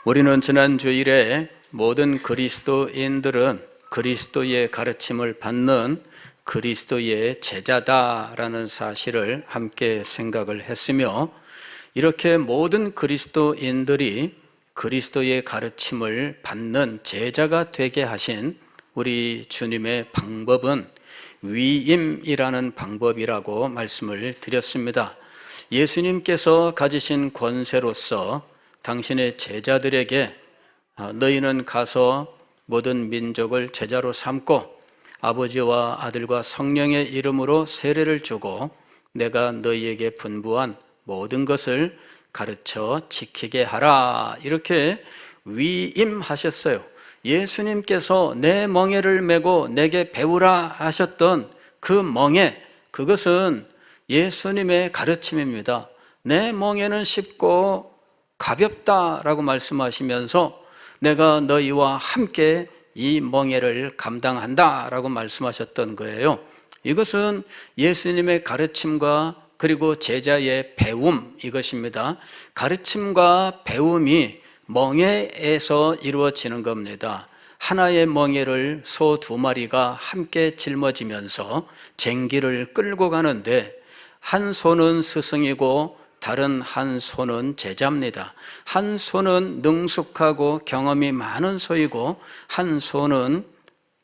우리는 지난 주일에 모든 그리스도인들은 그리스도의 가르침을 받는 그리스도의 제자다라는 사실을 함께 생각을 했으며, 이렇게 모든 그리스도인들이 그리스도의 가르침을 받는 제자가 되게 하신 우리 주님의 방법은 위임이라는 방법이라고 말씀을 드렸습니다. 예수님께서 가지신 권세로서 당신의 제자들에게 너희는 가서 모든 민족을 제자로 삼고 아버지와 아들과 성령의 이름으로 세례를 주고 내가 너희에게 분부한 모든 것을 가르쳐 지키게 하라, 이렇게 위임하셨어요. 예수님께서 내 멍에를 메고 내게 배우라 하셨던 그 멍에, 그것은 예수님의 가르침입니다. 내 멍에는 쉽고 가볍다라고 말씀하시면서 내가 너희와 함께 이 멍에를 감당한다라고 말씀하셨던 거예요. 이것은 예수님의 가르침과 그리고 제자의 배움, 이것입니다. 가르침과 배움이 멍에에서 이루어지는 겁니다. 하나의 멍에를 소 2마리가 함께 짊어지면서 쟁기를 끌고 가는데, 한 소는 스승이고 다른 한 소는 제자입니다. 한 소는 능숙하고 경험이 많은 소이고 한 소는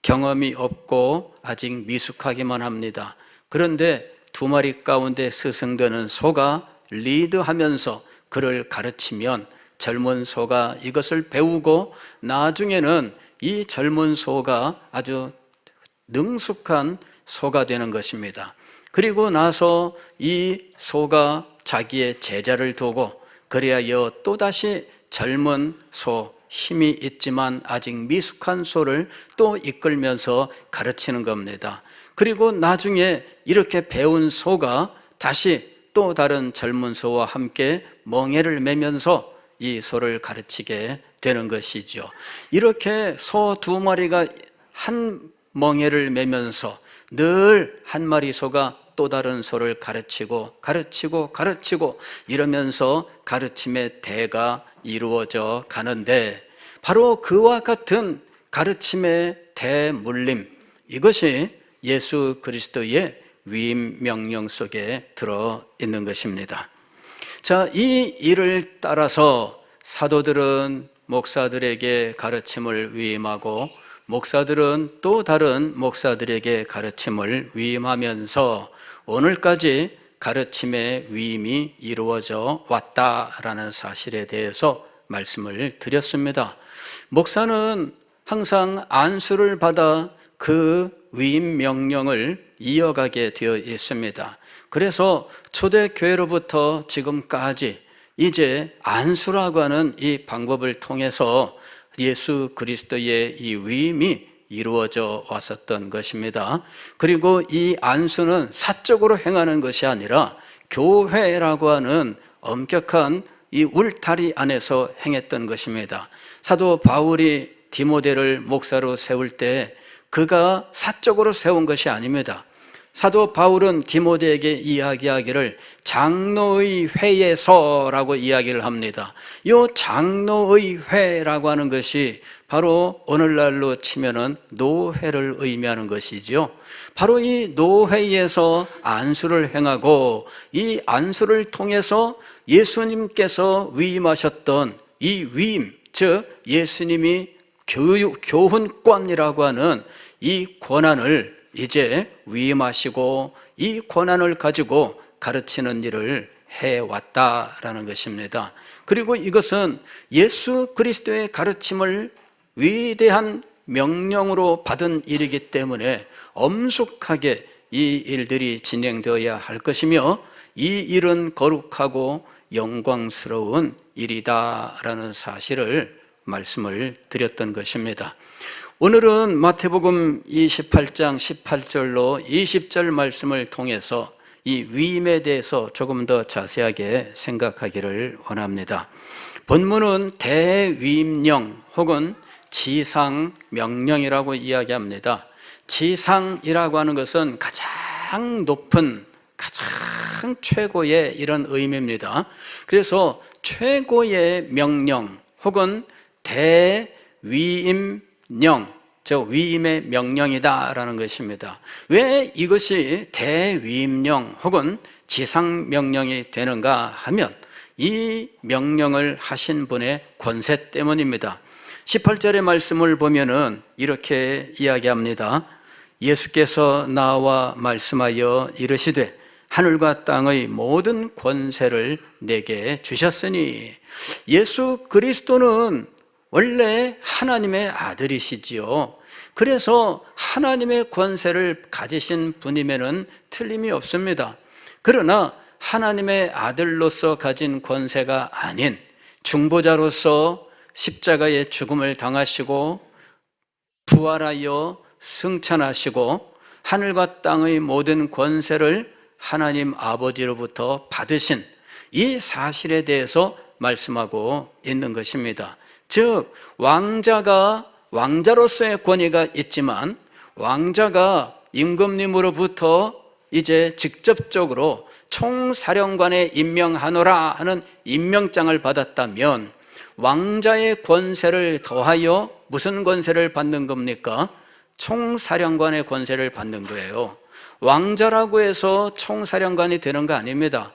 경험이 없고 아직 미숙하기만 합니다. 그런데 2마리 가운데 스승되는 소가 리드하면서 그를 가르치면 젊은 소가 이것을 배우고 나중에는 이 젊은 소가 아주 능숙한 소가 되는 것입니다. 그리고 나서 이 소가 자기의 제자를 두고 그리하여 또다시 젊은 소, 힘이 있지만 아직 미숙한 소를 또 이끌면서 가르치는 겁니다. 그리고 나중에 이렇게 배운 소가 다시 또 다른 젊은 소와 함께 멍에를 메면서 이 소를 가르치게 되는 것이죠. 이렇게 소 2마리가 한 멍에를 메면서 늘 한 마리 소가 또 다른 소를 가르치고 이러면서 가르침의 대가 이루어져 가는데, 바로 그와 같은 가르침의 대물림, 이것이 예수 그리스도의 위임 명령 속에 들어있는 것입니다. 자, 이 일을 따라서 사도들은 목사들에게 가르침을 위임하고 목사들은 또 다른 목사들에게 가르침을 위임하면서 오늘까지 가르침의 위임이 이루어져 왔다라는 사실에 대해서 말씀을 드렸습니다. 목사는 항상 안수를 받아 그 위임 명령을 이어가게 되어 있습니다. 그래서 초대교회로부터 지금까지 이제 안수라고 하는 이 방법을 통해서 예수 그리스도의 이 위임이 이루어져 왔었던 것입니다. 그리고 이 안수는 사적으로 행하는 것이 아니라 교회라고 하는 엄격한 이 울타리 안에서 행했던 것입니다. 사도 바울이 디모데를 목사로 세울 때 그가 사적으로 세운 것이 아닙니다. 사도 바울은 디모데에게 이야기하기를 장로의 회에서라고 이야기를 합니다. 이 장로의 회라고 하는 것이 바로 오늘날로 치면은 노회를 의미하는 것이죠. 바로 이 노회에서 안수를 행하고 이 안수를 통해서 예수님께서 위임하셨던 이 위임, 즉 예수님이 교훈권이라고 하는 이 권한을 이제 위임하시고 이 권한을 가지고 가르치는 일을 해왔다라는 것입니다. 그리고 이것은 예수 그리스도의 가르침을 위대한 명령으로 받은 일이기 때문에 엄숙하게 이 일들이 진행되어야 할 것이며 이 일은 거룩하고 영광스러운 일이다라는 사실을 말씀을 드렸던 것입니다. 오늘은 마태복음 28장 18절로 20절 말씀을 통해서 이 위임에 대해서 조금 더 자세하게 생각하기를 원합니다. 본문은 대위임령 혹은 지상명령이라고 이야기합니다. 지상이라고 하는 것은 가장 높은, 가장 최고의 이런 의미입니다. 그래서 최고의 명령, 혹은 대위임령, 저 위임의 명령이다라는 것입니다. 왜 이것이 대위임령 혹은 지상명령이 되는가 하면 이 명령을 하신 분의 권세 때문입니다. 18절의 말씀을 보면은 이렇게 이야기합니다. 예수께서 나와 말씀하여 이르시되 하늘과 땅의 모든 권세를 내게 주셨으니, 예수 그리스도는 원래 하나님의 아들이시지요. 그래서 하나님의 권세를 가지신 분이면은 틀림이 없습니다. 그러나 하나님의 아들로서 가진 권세가 아닌 중보자로서 십자가의 죽음을 당하시고 부활하여 승천하시고 하늘과 땅의 모든 권세를 하나님 아버지로부터 받으신 이 사실에 대해서 말씀하고 있는 것입니다. 즉, 왕자가 왕자로서의 권위가 있지만 왕자가 임금님으로부터 이제 직접적으로 총사령관에 임명하노라 하는 임명장을 받았다면 왕자의 권세를 더하여 무슨 권세를 받는 겁니까? 총사령관의 권세를 받는 거예요. 왕자라고 해서 총사령관이 되는 거 아닙니다.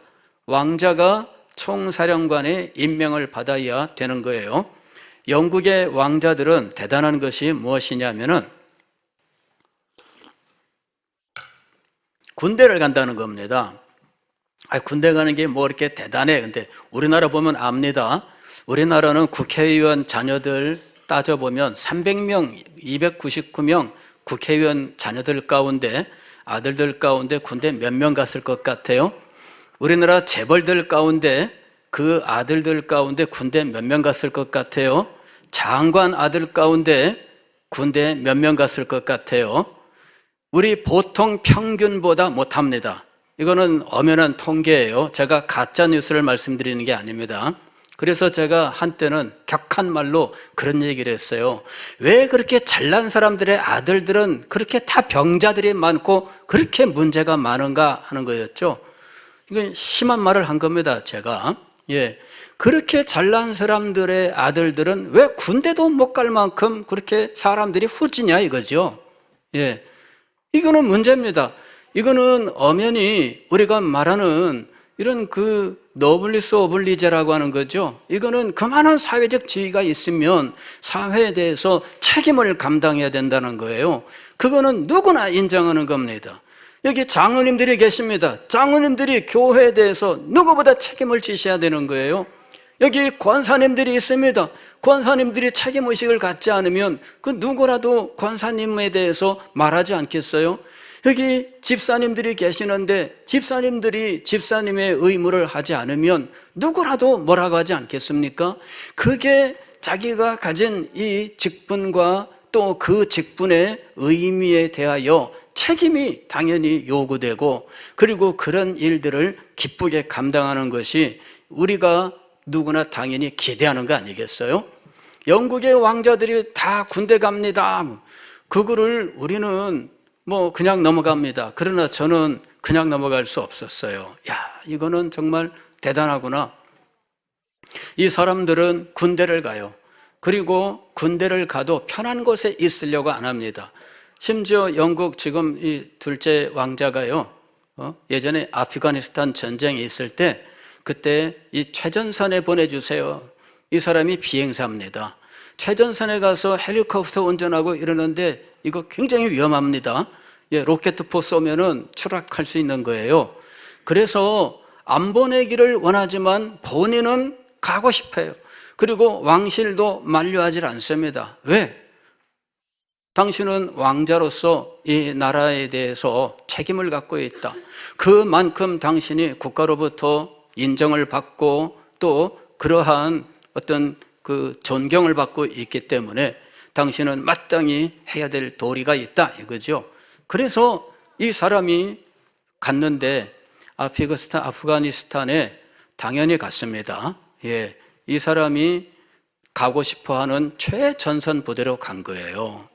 왕자가 총사령관의 임명을 받아야 되는 거예요. 영국의 왕자들은 대단한 것이 무엇이냐면은 군대를 간다는 겁니다. 군대 가는 게 뭐 이렇게 대단해. 근데 우리나라 보면 압니다. 우리나라는 국회의원 자녀들 따져보면 300명, 299명 국회의원 자녀들 가운데, 아들들 가운데 군대 몇 명 갔을 것 같아요? 우리나라 재벌들 가운데 그 아들들 가운데 군대 몇 명 갔을 것 같아요? 장관 아들 가운데 군대 몇 명 갔을 것 같아요? 우리 보통 평균보다 못합니다. 이거는 엄연한 통계예요. 제가 가짜 뉴스를 말씀드리는 게 아닙니다. 그래서 제가 한때는 격한 말로 그런 얘기를 했어요. 왜 그렇게 잘난 사람들의 아들들은 그렇게 다 병자들이 많고 그렇게 문제가 많은가 하는 거였죠. 이건 심한 말을 한 겁니다, 제가. 그렇게 잘난 사람들의 아들들은 왜 군대도 못 갈 만큼 그렇게 사람들이 후지냐 이거죠. 이거는 문제입니다. 이거는 엄연히 우리가 말하는 이런 그 노블리스 오블리제라고 하는 거죠. 이거는 그만한 사회적 지위가 있으면 사회에 대해서 책임을 감당해야 된다는 거예요. 그거는 누구나 인정하는 겁니다. 여기 장로님들이 계십니다. 장로님들이 교회에 대해서 누구보다 책임을 지셔야 되는 거예요. 여기 권사님들이 있습니다. 권사님들이 책임의식을 갖지 않으면 그 누구라도 권사님에 대해서 말하지 않겠어요? 여기 집사님들이 계시는데 집사님들이 집사님의 의무를 하지 않으면 누구라도 뭐라고 하지 않겠습니까? 그게 자기가 가진 이 직분과 또 그 직분의 의미에 대하여 책임이 당연히 요구되고, 그리고 그런 일들을 기쁘게 감당하는 것이 우리가 누구나 당연히 기대하는 거 아니겠어요? 영국의 왕자들이 다 군대 갑니다. 그거를 우리는 뭐 그냥 넘어갑니다. 그러나 저는 그냥 넘어갈 수 없었어요. 이거는 정말 대단하구나. 이 사람들은 군대를 가요. 그리고 군대를 가도 편한 곳에 있으려고 안 합니다. 심지어 영국 지금 이 둘째 왕자가요, 예전에 아프가니스탄 전쟁이 있을 때 그때 이 최전선에 보내주세요. 이 사람이 비행사입니다. 최전선에 가서 헬리콥터 운전하고 이러는데 이거 굉장히 위험합니다. 로켓포 쏘면은 추락할 수 있는 거예요. 그래서 안 보내기를 원하지만 본인은 가고 싶어요. 그리고 왕실도 만류하지 않습니다. 왜? 당신은 왕자로서 이 나라에 대해서 책임을 갖고 있다. 그만큼 당신이 국가로부터 인정을 받고 또 그러한 어떤 그 존경을 받고 있기 때문에 당신은 마땅히 해야 될 도리가 있다 이거죠. 그래서 이 사람이 갔는데 아프가니스탄에 당연히 갔습니다. 이 사람이 가고 싶어하는 최전선 부대로 간 거예요.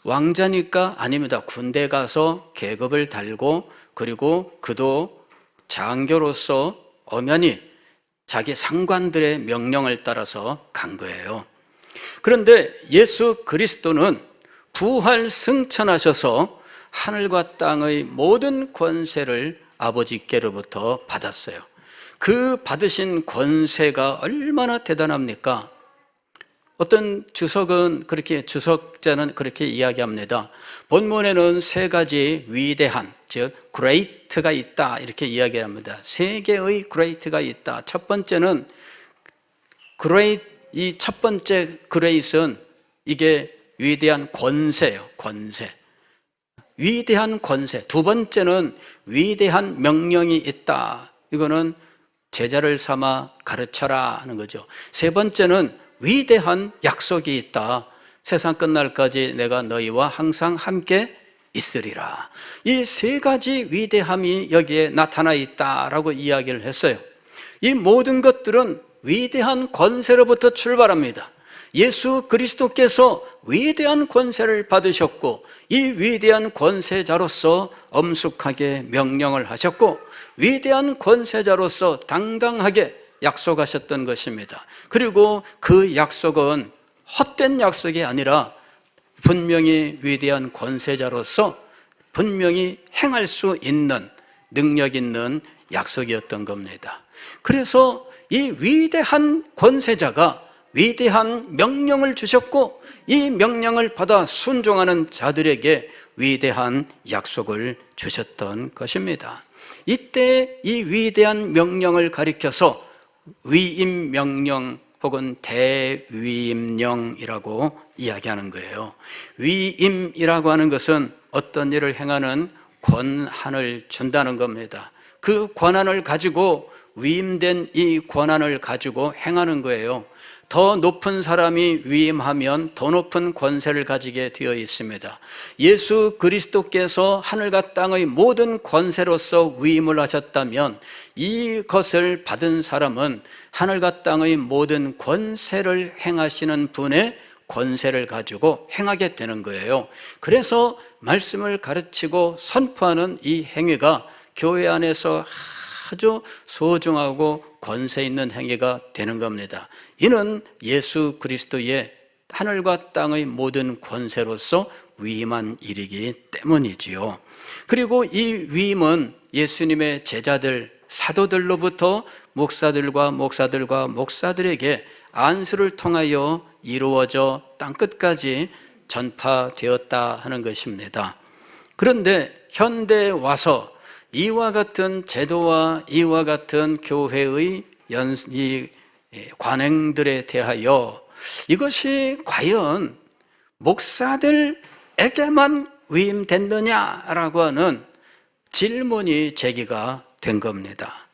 왕자니까 아닙니다. 군대 가서 계급을 달고 그리고 그도 장교로서 엄연히 자기 상관들의 명령을 따라서 간 거예요. 그런데 예수 그리스도는 부활 승천하셔서 하늘과 땅의 모든 권세를 아버지께로부터 받았어요. 그 받으신 권세가 얼마나 대단합니까? 어떤 주석자는 그렇게 이야기합니다. 본문에는 세 가지 위대한, 즉 great가 있다 이렇게 이야기합니다. 세 개의 great가 있다. 첫 번째는 great, 이 첫 번째 great은 이게 위대한 권세예요. 권세. 위대한 권세. 두 번째는 위대한 명령이 있다. 이거는 제자를 삼아 가르쳐라 하는 거죠. 세 번째는 위대한 약속이 있다. 세상 끝날까지 내가 너희와 항상 함께 있으리라. 이 세 가지 위대함이 여기에 나타나 있다라고 이야기를 했어요. 이 모든 것들은 위대한 권세로부터 출발합니다. 예수 그리스도께서 위대한 권세를 받으셨고 이 위대한 권세자로서 엄숙하게 명령을 하셨고 위대한 권세자로서 당당하게 약속하셨던 것입니다. 그리고 그 약속은 헛된 약속이 아니라 분명히 위대한 권세자로서 분명히 행할 수 있는 능력 있는 약속이었던 겁니다. 그래서 이 위대한 권세자가 위대한 명령을 주셨고 이 명령을 받아 순종하는 자들에게 위대한 약속을 주셨던 것입니다. 이때 이 위대한 명령을 가리켜서 위임명령 혹은 대위임령이라고 이야기하는 거예요. 위임이라고 하는 것은 어떤 일을 행하는 권한을 준다는 겁니다. 그 권한을 가지고 위임된 이 권한을 가지고 행하는 거예요. 더 높은 사람이 위임하면 더 높은 권세를 가지게 되어 있습니다. 예수 그리스도께서 하늘과 땅의 모든 권세로서 위임을 하셨다면 이것을 받은 사람은 하늘과 땅의 모든 권세를 행하시는 분의 권세를 가지고 행하게 되는 거예요. 그래서 말씀을 가르치고 선포하는 이 행위가 교회 안에서 아주 소중하고 권세 있는 행위가 되는 겁니다. 이는 예수 그리스도의 하늘과 땅의 모든 권세로서 위임한 일이기 때문이지요. 그리고 이 위임은 예수님의 제자들, 사도들로부터 목사들에게 안수를 통하여 이루어져 땅끝까지 전파되었다 하는 것입니다. 그런데 현대에 와서 이와 같은 제도와 이와 같은 교회의 이 관행들에 대하여 이것이 과연 목사들에게만 위임됐느냐라고 하는 질문이 제기가 된 겁니다.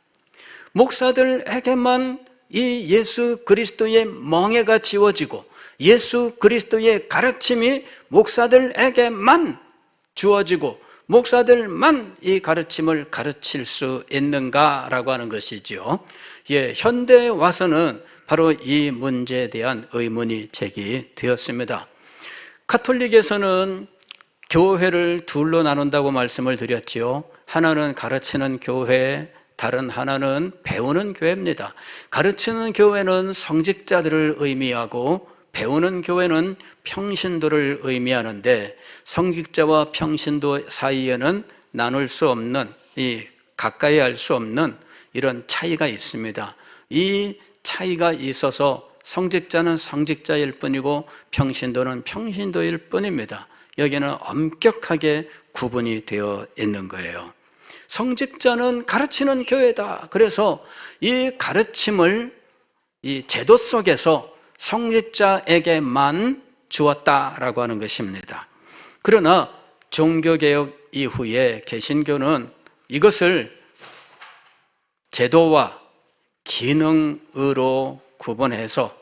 목사들에게만 이 예수 그리스도의 멍에가 지워지고 예수 그리스도의 가르침이 목사들에게만 주어지고 목사들만 이 가르침을 가르칠 수 있는가라고 하는 것이죠. 현대에 와서는 바로 이 문제에 대한 의문이 제기되었습니다. 가톨릭에서는 교회를 둘로 나눈다고 말씀을 드렸지요. 하나는 가르치는 교회, 다른 하나는 배우는 교회입니다. 가르치는 교회는 성직자들을 의미하고 배우는 교회는 평신도를 의미하는데 성직자와 평신도 사이에는 나눌 수 없는, 가까이 할 수 없는 이런 차이가 있습니다. 이 차이가 있어서 성직자는 성직자일 뿐이고 평신도는 평신도일 뿐입니다. 여기는 엄격하게 구분이 되어 있는 거예요. 성직자는 가르치는 교회다. 그래서 이 가르침을 이 제도 속에서 성직자에게만 주었다라고 하는 것입니다. 그러나 종교개혁 이후에 개신교는 이것을 제도와 기능으로 구분해서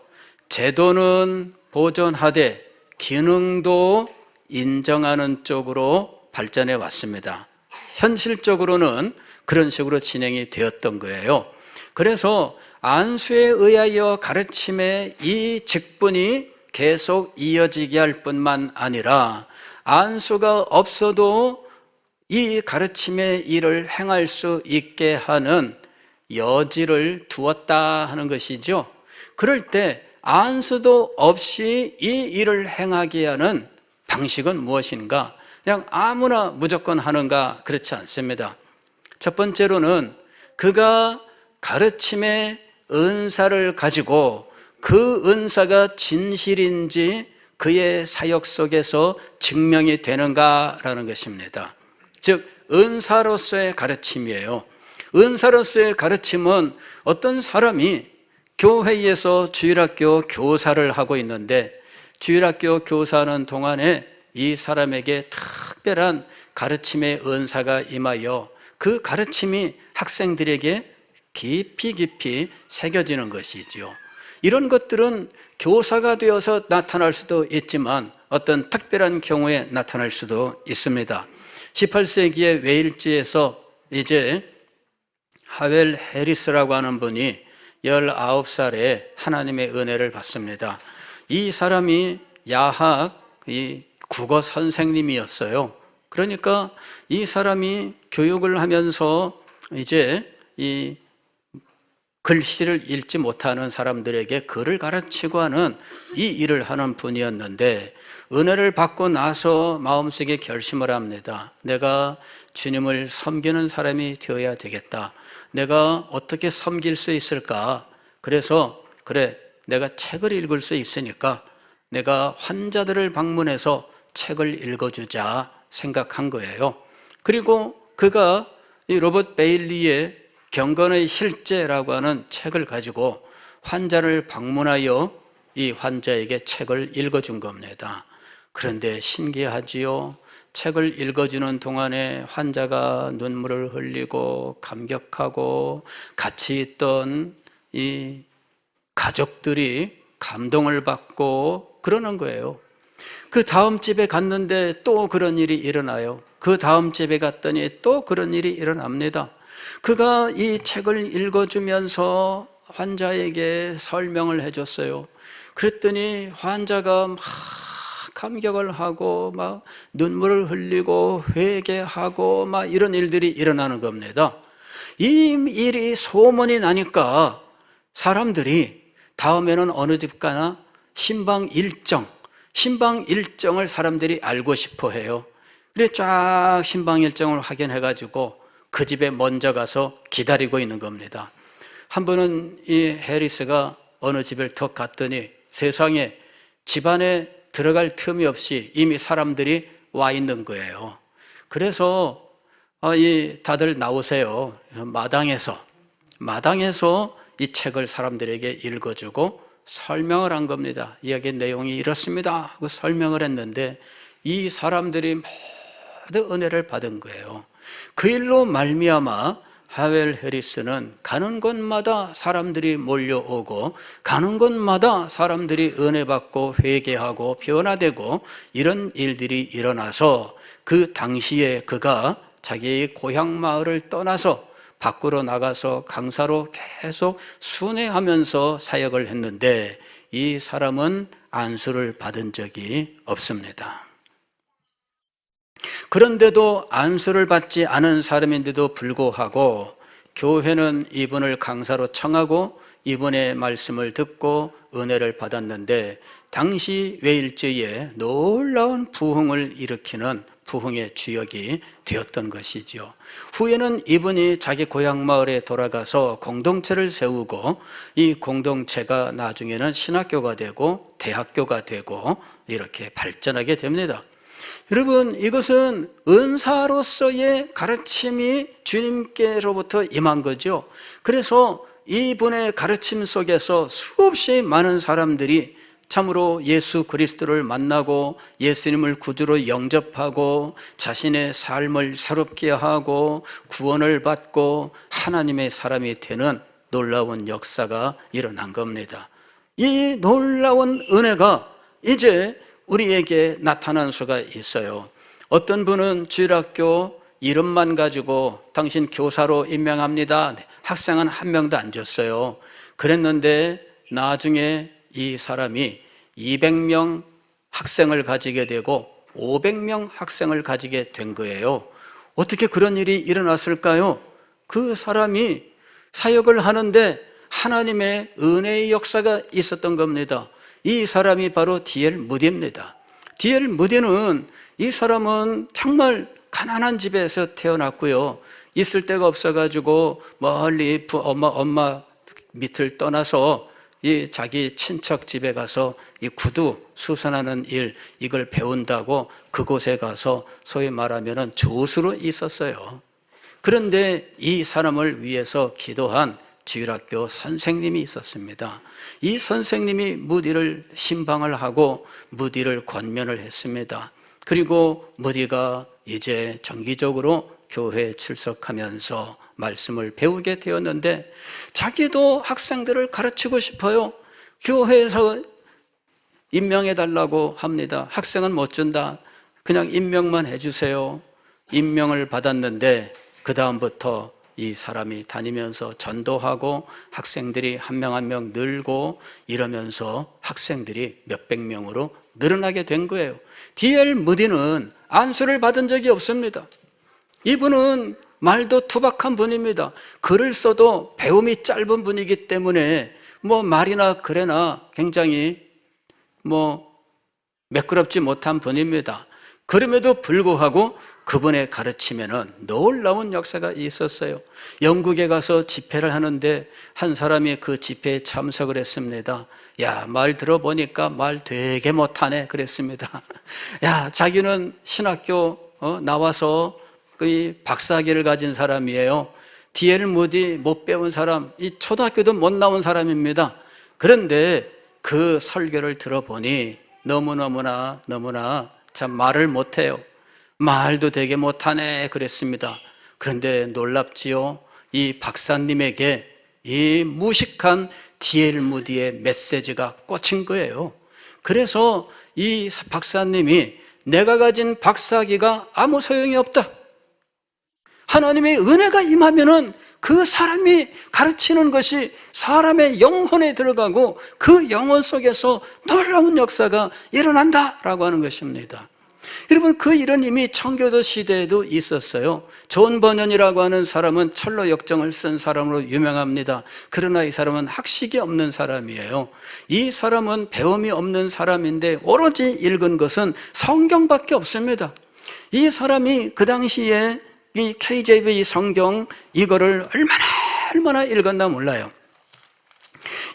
제도는 보존하되 기능도 인정하는 쪽으로 발전해 왔습니다. 현실적으로는 그런 식으로 진행이 되었던 거예요. 그래서 안수에 의하여 가르침의 이 직분이 계속 이어지게 할 뿐만 아니라 안수가 없어도 이 가르침의 일을 행할 수 있게 하는 여지를 두었다 하는 것이죠. 그럴 때 안수도 없이 이 일을 행하게 하는 방식은 무엇인가? 그냥 아무나 무조건 하는가? 그렇지 않습니다. 첫 번째로는 그가 가르침의 은사를 가지고 그 은사가 진실인지 그의 사역 속에서 증명이 되는가라는 것입니다. 즉 은사로서의 가르침이에요. 은사로서의 가르침은 어떤 사람이 교회에서 주일학교 교사를 하고 있는데 주일학교 교사하는 동안에 이 사람에게 특별한 가르침의 은사가 임하여 그 가르침이 학생들에게 깊이 새겨지는 것이지요. 이런 것들은 교사가 되어서 나타날 수도 있지만 어떤 특별한 경우에 나타날 수도 있습니다. 18세기의 웨일즈에서 이제 하웰 해리스라고 하는 분이 19살에 하나님의 은혜를 받습니다. 이 사람이 야학 국어 선생님이었어요. 그러니까 이 사람이 교육을 하면서 이제 이 글씨를 읽지 못하는 사람들에게 글을 가르치고 하는 이 일을 하는 분이었는데 은혜를 받고 나서 마음속에 결심을 합니다. 내가 주님을 섬기는 사람이 되어야 되겠다. 내가 어떻게 섬길 수 있을까? 그래서 그래, 내가 책을 읽을 수 있으니까 내가 환자들을 방문해서 책을 읽어주자 생각한 거예요. 그리고 그가 이 로버트 베일리의 경건의 실제라고 하는 책을 가지고 환자를 방문하여 이 환자에게 책을 읽어준 겁니다. 그런데 신기하지요. 책을 읽어주는 동안에 환자가 눈물을 흘리고 감격하고 같이 있던 이 가족들이 감동을 받고 그러는 거예요. 그 다음 집에 갔는데 또 그런 일이 일어나요. 그 다음 집에 갔더니 또 그런 일이 일어납니다. 그가 이 책을 읽어주면서 환자에게 설명을 해줬어요. 그랬더니 환자가 막 감격을 하고 막 눈물을 흘리고 회개하고 막 이런 일들이 일어나는 겁니다. 이 일이 소문이 나니까 사람들이 다음에는 어느 집 가나 신방 일정을 사람들이 알고 싶어 해요. 그래 쫙 신방 일정을 확인해가지고 그 집에 먼저 가서 기다리고 있는 겁니다. 한 번은 이 해리스가 어느 집을 턱 갔더니 세상에 집안에 들어갈 틈이 없이 이미 사람들이 와 있는 거예요. 그래서 다들 나오세요. 마당에서 이 책을 사람들에게 읽어주고 설명을 한 겁니다. 이야기 내용이 이렇습니다 하고 설명을 했는데 이 사람들이 모두 은혜를 받은 거예요. 그 일로 말미암아 하웰 해리스는 가는 곳마다 사람들이 몰려오고 가는 곳마다 사람들이 은혜 받고 회개하고 변화되고 이런 일들이 일어나서 그 당시에 그가 자기의 고향 마을을 떠나서 밖으로 나가서 강사로 계속 순회하면서 사역을 했는데 이 사람은 안수를 받은 적이 없습니다. 그런데도 안수를 받지 않은 사람인데도 불구하고 교회는 이분을 강사로 청하고 이분의 말씀을 듣고 은혜를 받았는데 당시 웨일즈에 놀라운 부흥을 일으키는 부흥의 주역이 되었던 것이죠. 후에는 이분이 자기 고향 마을에 돌아가서 공동체를 세우고 이 공동체가 나중에는 신학교가 되고 대학교가 되고 이렇게 발전하게 됩니다. 여러분, 이것은 은사로서의 가르침이 주님께로부터 임한 거죠. 그래서 이분의 가르침 속에서 수없이 많은 사람들이 참으로 예수 그리스도를 만나고 예수님을 구주로 영접하고 자신의 삶을 새롭게 하고 구원을 받고 하나님의 사람이 되는 놀라운 역사가 일어난 겁니다. 이 놀라운 은혜가 이제 우리에게 나타난 수가 있어요. 어떤 분은 주일학교 이름만 가지고 당신 교사로 임명합니다. 학생은 한 명도 안 줬어요. 그랬는데 나중에 이 사람이 200명 학생을 가지게 되고 500명 학생을 가지게 된 거예요. 어떻게 그런 일이 일어났을까요? 그 사람이 사역을 하는데 하나님의 은혜의 역사가 있었던 겁니다. 이 사람이 바로 D.L. 무디입니다. D.L. 무디는 이 사람은 정말 가난한 집에서 태어났고요. 있을 데가 없어가지고 멀리 엄마 밑을 떠나서 이 자기 친척 집에 가서 이 구두 수선하는 일, 이걸 배운다고 그곳에 가서 소위 말하면 조수로 있었어요. 그런데 이 사람을 위해서 기도한 주일학교 선생님이 있었습니다. 이 선생님이 무디를 신방을 하고 무디를 권면을 했습니다. 그리고 무디가 이제 정기적으로 교회에 출석하면서 말씀을 배우게 되었는데 자기도 학생들을 가르치고 싶어요. 교회에서 임명해달라고 합니다. 학생은 못 준다. 그냥 임명만 해주세요. 임명을 받았는데 그 다음부터 이 사람이 다니면서 전도하고 학생들이 한 명 한 명 늘고 이러면서 학생들이 몇백 명으로 늘어나게 된 거예요. D.L. 무디는 안수를 받은 적이 없습니다. 이분은 말도 투박한 분입니다. 글을 써도 배움이 짧은 분이기 때문에 말이나 글에나 굉장히 매끄럽지 못한 분입니다. 그럼에도 불구하고 그분의 가르침에는 놀라운 역사가 있었어요. 영국에 가서 집회를 하는데 한 사람이 그 집회에 참석을 했습니다. 야, 말 들어보니까 말 되게 못하네 그랬습니다. 야, 자기는 신학교 나와서 그 박사학위를 가진 사람이에요. D.L. 무디 못 배운 사람, 이 초등학교도 못 나온 사람입니다. 그런데 그 설교를 들어보니 너무나 참 말을 못해요. 말도 되게 못하네 그랬습니다. 그런데 놀랍지요. 이 박사님에게 이 무식한 D.L. 무디의 메시지가 꽂힌 거예요. 그래서 이 박사님이 내가 가진 박사학위가 아무 소용이 없다. 하나님의 은혜가 임하면은 그 사람이 가르치는 것이 사람의 영혼에 들어가고 그 영혼 속에서 놀라운 역사가 일어난다라고 하는 것입니다. 여러분, 그 일은 이미 청교도 시대에도 있었어요. 존 버년이라고 하는 사람은 철로 역정을 쓴 사람으로 유명합니다. 그러나 이 사람은 학식이 없는 사람이에요. 이 사람은 배움이 없는 사람인데 오로지 읽은 것은 성경밖에 없습니다. 이 사람이 그 당시에 이 KJV 성경 이거를 얼마나 읽었나 몰라요.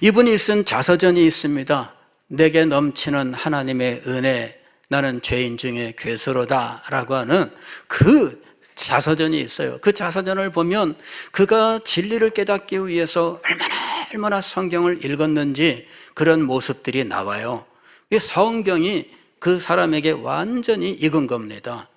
이분이 쓴 자서전이 있습니다. 내게 넘치는 하나님의 은혜, 나는 죄인 중에 괴수로다 라고 하는 그 자서전이 있어요. 그 자서전을 보면 그가 진리를 깨닫기 위해서 얼마나 성경을 읽었는지 그런 모습들이 나와요. 성경이 그 사람에게 완전히 익은 겁니다.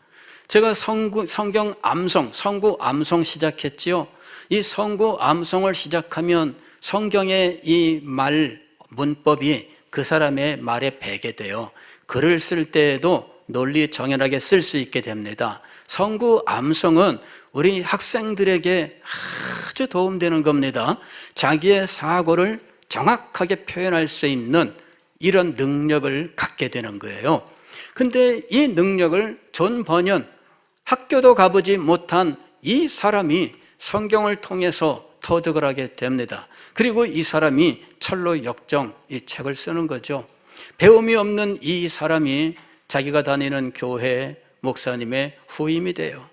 제가 성경 암송, 성구 암송 시작했지요. 이 성구 암송을 시작하면 성경의 이 말 문법이 그 사람의 말에 배게 돼요. 글을 쓸 때에도 논리 정연하게 쓸 수 있게 됩니다. 성구 암송은 우리 학생들에게 아주 도움되는 겁니다. 자기의 사고를 정확하게 표현할 수 있는 이런 능력을 갖게 되는 거예요. 근데 이 능력을 존 버년, 학교도 가보지 못한 이 사람이 성경을 통해서 터득을 하게 됩니다. 그리고 이 사람이 철로 역정, 이 책을 쓰는 거죠. 배움이 없는 이 사람이 자기가 다니는 교회 목사님의 후임이 돼요.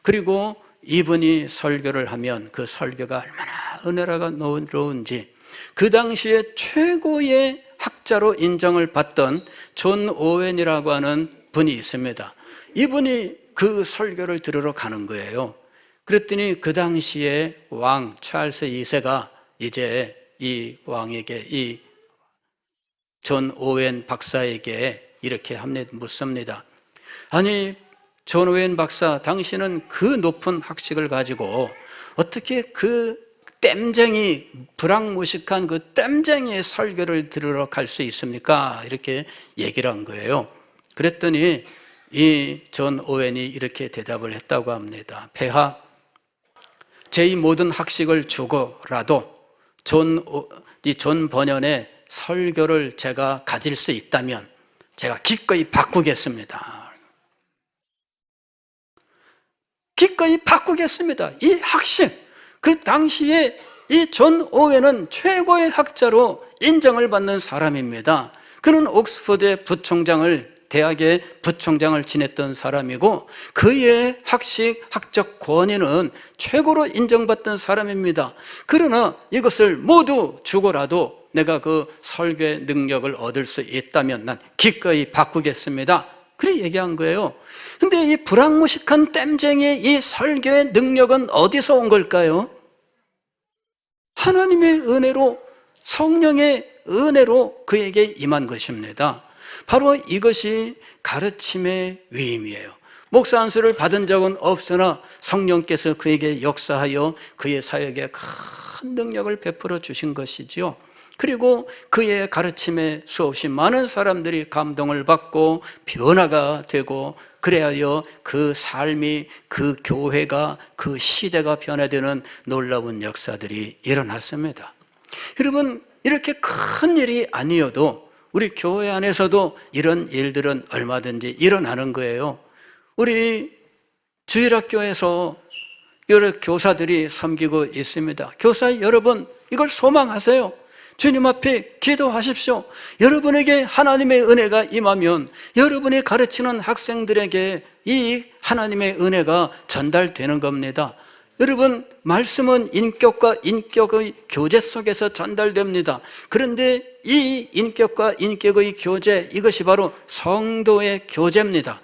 그리고 이분이 설교를 하면 그 설교가 얼마나 은혜가 놀라운지 그 당시에 최고의 학자로 인정을 받던 존 오웬이라고 하는 분이 있습니다. 이분이 그 설교를 들으러 가는 거예요. 그랬더니 그 당시에 왕 찰스 2세가 이제 이 왕에게 이 존 오웬 박사에게 이렇게 묻습니다. 아니, 존 오웬 박사, 당신은 그 높은 학식을 가지고 어떻게 그 땜쟁이, 불황무식한 그 땜쟁이의 설교를 들으러 갈 수 있습니까? 이렇게 얘기를 한 거예요. 그랬더니 이 존 오웬이 이렇게 대답을 했다고 합니다. 폐하, 제 모든 학식을 주고라도 존 번연의 설교를 제가 가질 수 있다면 제가 기꺼이 바꾸겠습니다. 기꺼이 바꾸겠습니다. 이 학식, 그 당시에 이 존 오웬은 최고의 학자로 인정을 받는 사람입니다. 그는 옥스퍼드의 대학의 부총장을 지냈던 사람이고 그의 학적 권위는 최고로 인정받던 사람입니다. 그러나 이것을 모두 주고라도 내가 그 설교의 능력을 얻을 수 있다면 난 기꺼이 바꾸겠습니다. 그렇게 얘기한 거예요. 근데 이 불황무식한 땜쟁이의 이 설교의 능력은 어디서 온 걸까요? 하나님의 은혜로, 성령의 은혜로 그에게 임한 것입니다. 바로 이것이 가르침의 위임이에요. 목사 안수를 받은 적은 없으나 성령께서 그에게 역사하여 그의 사역에 큰 능력을 베풀어 주신 것이지요. 그리고 그의 가르침에 수없이 많은 사람들이 감동을 받고 변화가 되고 그래야 그 삶이, 그 교회가, 그 시대가 변화되는 놀라운 역사들이 일어났습니다. 여러분, 이렇게 큰 일이 아니어도 우리 교회 안에서도 이런 일들은 얼마든지 일어나는 거예요. 우리 주일학교에서 여러 교사들이 섬기고 있습니다. 교사 여러분, 이걸 소망하세요. 주님 앞에 기도하십시오. 여러분에게 하나님의 은혜가 임하면 여러분이 가르치는 학생들에게 이 하나님의 은혜가 전달되는 겁니다. 여러분, 말씀은 인격과 인격의 교제 속에서 전달됩니다. 그런데 이 인격과 인격의 교제, 이것이 바로 성도의 교제입니다.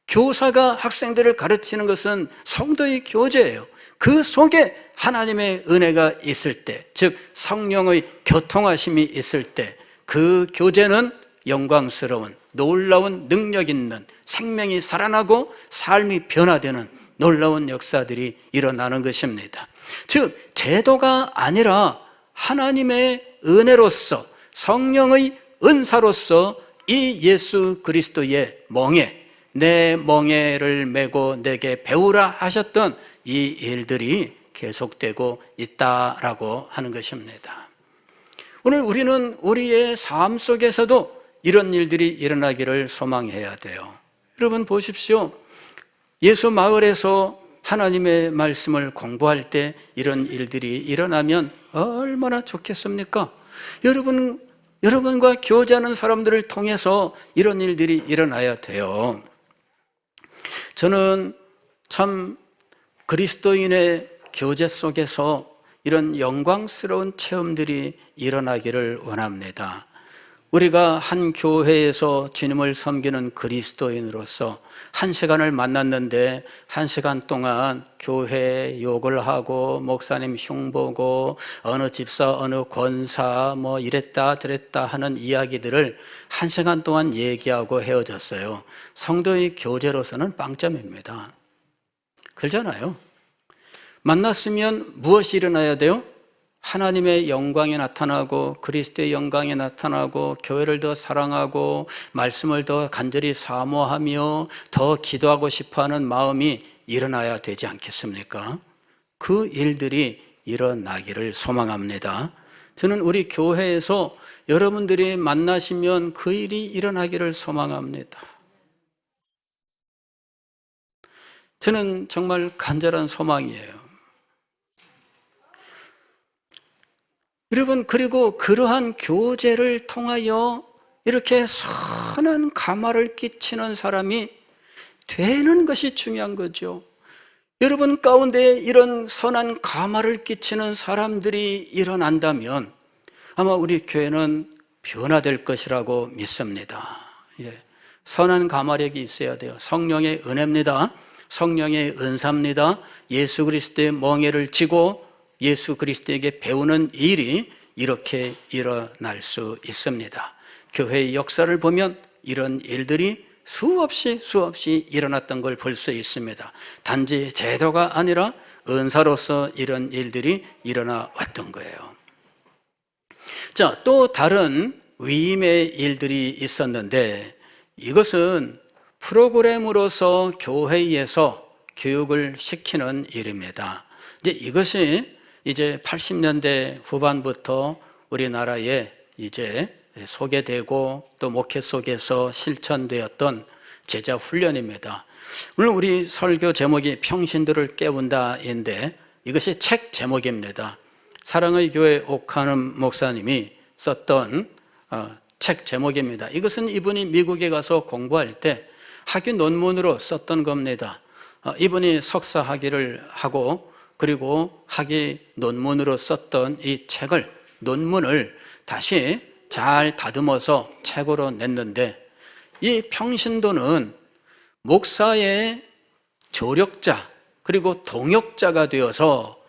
교사가 학생들을 가르치는 것은 성도의 교제예요. 그 속에 하나님의 은혜가 있을 때, 즉 성령의 교통하심이 있을 때 그 교제는 영광스러운, 놀라운 능력 있는, 생명이 살아나고 삶이 변화되는 놀라운 역사들이 일어나는 것입니다. 즉 제도가 아니라 하나님의 은혜로서, 성령의 은사로서 이 예수 그리스도의 멍에, 내 멍에를 메고 내게 배우라 하셨던 이 일들이 계속되고 있다라고 하는 것입니다. 오늘 우리는 우리의 삶 속에서도 이런 일들이 일어나기를 소망해야 돼요. 여러분 보십시오. 예수 마을에서 하나님의 말씀을 공부할 때 이런 일들이 일어나면 얼마나 좋겠습니까? 여러분과 교제하는 사람들을 통해서 이런 일들이 일어나야 돼요. 저는 참 그리스도인의 교제 속에서 이런 영광스러운 체험들이 일어나기를 원합니다. 우리가 한 교회에서 주님을 섬기는 그리스도인으로서 한 시간을 만났는데 한 시간 동안 교회 욕을 하고 목사님 흉보고 어느 집사 어느 권사 뭐 이랬다 저랬다 하는 이야기들을 한 시간 동안 얘기하고 헤어졌어요. 성도의 교제로서는 빵점입니다. 그렇잖아요. 만났으면 무엇이 일어나야 돼요? 하나님의 영광이 나타나고 그리스도의 영광이 나타나고 교회를 더 사랑하고 말씀을 더 간절히 사모하며 더 기도하고 싶어하는 마음이 일어나야 되지 않겠습니까? 그 일들이 일어나기를 소망합니다. 저는 우리 교회에서 여러분들이 만나시면 그 일이 일어나기를 소망합니다. 저는 정말 간절한 소망이에요. 여러분, 그리고 그러한 교제를 통하여 이렇게 선한 감화를 끼치는 사람이 되는 것이 중요한 거죠. 여러분 가운데 이런 선한 감화를 끼치는 사람들이 일어난다면 아마 우리 교회는 변화될 것이라고 믿습니다. 선한 감화력이 있어야 돼요. 성령의 은혜입니다. 성령의 은사입니다. 예수 그리스도의 멍에를 지고 예수 그리스도에게 배우는 일이 이렇게 일어날 수 있습니다. 교회의 역사를 보면 이런 일들이 수없이 일어났던 걸 볼 수 있습니다. 단지 제도가 아니라 은사로서 이런 일들이 일어나 왔던 거예요. 자, 또 다른 위임의 일들이 있었는데 이것은 프로그램으로서 교회에서 교육을 시키는 일입니다. 이것이 이제 80년대 후반부터 우리나라에 이제 소개되고 또 목회 속에서 실천되었던 제자 훈련입니다. 물론 우리 설교 제목이 평신도를 깨운다인데 이것이 책 제목입니다. 사랑의 교회 옥하는 목사님이 썼던 책 제목입니다. 이것은 이분이 미국에 가서 공부할 때 학위 논문으로 썼던 겁니다. 이분이 석사 학위를 하고 그리고 학위 논문으로 썼던 이 책을, 논문을 다시 잘 다듬어서 책으로 냈는데, 이 평신도는 목사의 조력자 그리고 동역자가 되어서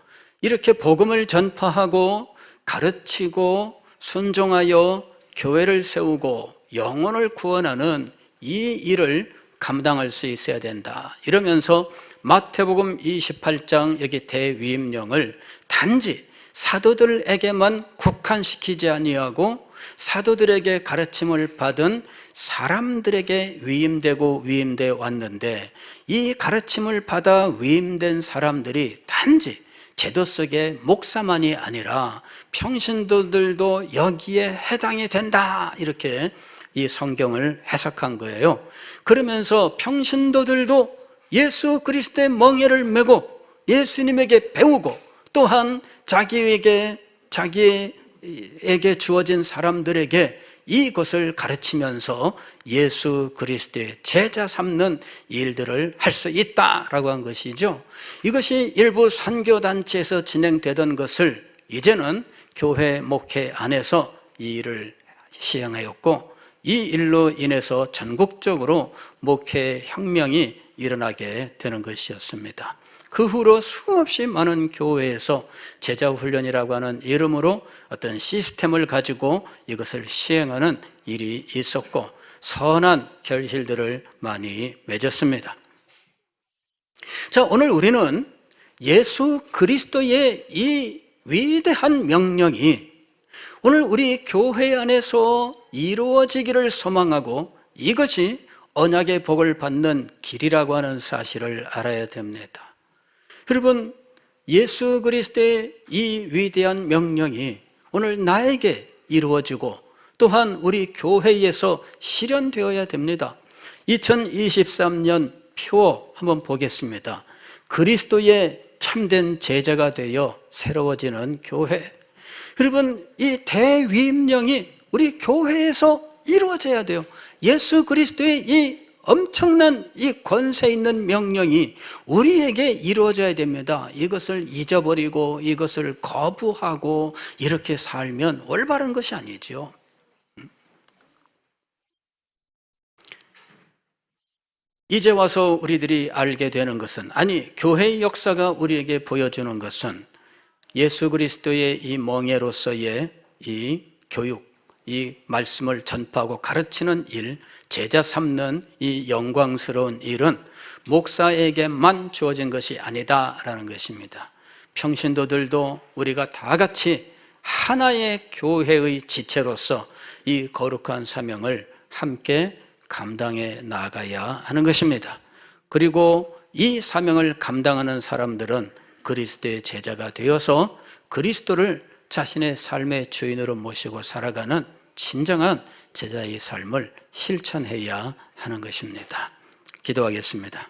이렇게 복음을 전파하고 가르치고 순종하여 교회를 세우고 영혼을 구원하는 이 일을 감당할 수 있어야 된다. 이러면서 마태복음 28장 여기 대위임령을 단지 사도들에게만 국한시키지 아니하고 사도들에게 가르침을 받은 사람들에게 위임되어 왔는데, 이 가르침을 받아 위임된 사람들이 단지 제도 속의 목사만이 아니라 평신도들도 여기에 해당이 된다, 이렇게 이 성경을 해석한 거예요. 그러면서 평신도들도 예수 그리스도의 멍에를 메고 예수님에게 배우고, 또한 자기에게 주어진 사람들에게 이것을 가르치면서 예수 그리스도의 제자 삼는 일들을 할 수 있다라고 한 것이죠. 이것이 일부 선교단체에서 진행되던 것을 이제는 교회 목회 안에서 이 일을 시행하였고, 이 일로 인해서 전국적으로 목회 혁명이 일어나게 되는 것이었습니다. 그 후로 수없이 많은 교회에서 제자훈련이라고 하는 이름으로 어떤 시스템을 가지고 이것을 시행하는 일이 있었고, 선한 결실들을 많이 맺었습니다. 자, 오늘 우리는 예수 그리스도의 이 위대한 명령이 오늘 우리 교회 안에서 이루어지기를 소망하고, 이것이 언약의 복을 받는 길이라고 하는 사실을 알아야 됩니다. 여러분, 예수 그리스도의 이 위대한 명령이 오늘 나에게 이루어지고 또한 우리 교회에서 실현되어야 됩니다. 2023년 표 한번 보겠습니다. 그리스도의 참된 제자가 되어 새로워지는 교회. 여러분, 이 대위임령이 우리 교회에서 이루어져야 돼요. 예수 그리스도의 이 엄청난 이 권세 있는 명령이 우리에게 이루어져야 됩니다. 이것을 잊어버리고 이것을 거부하고 이렇게 살면 올바른 것이 아니죠. 이제 와서 우리들이 알게 되는 것은, 아니 교회의 역사가 우리에게 보여주는 것은 예수 그리스도의 이 멍에로서의 이 교육, 이 말씀을 전파하고 가르치는 일, 제자 삼는 이 영광스러운 일은 목사에게만 주어진 것이 아니다라는 것입니다. 평신도들도 우리가 다 같이 하나의 교회의 지체로서 이 거룩한 사명을 함께 감당해 나가야 하는 것입니다. 그리고 이 사명을 감당하는 사람들은 그리스도의 제자가 되어서 그리스도를 자신의 삶의 주인으로 모시고 살아가는 진정한 제자의 삶을 실천해야 하는 것입니다. 기도하겠습니다.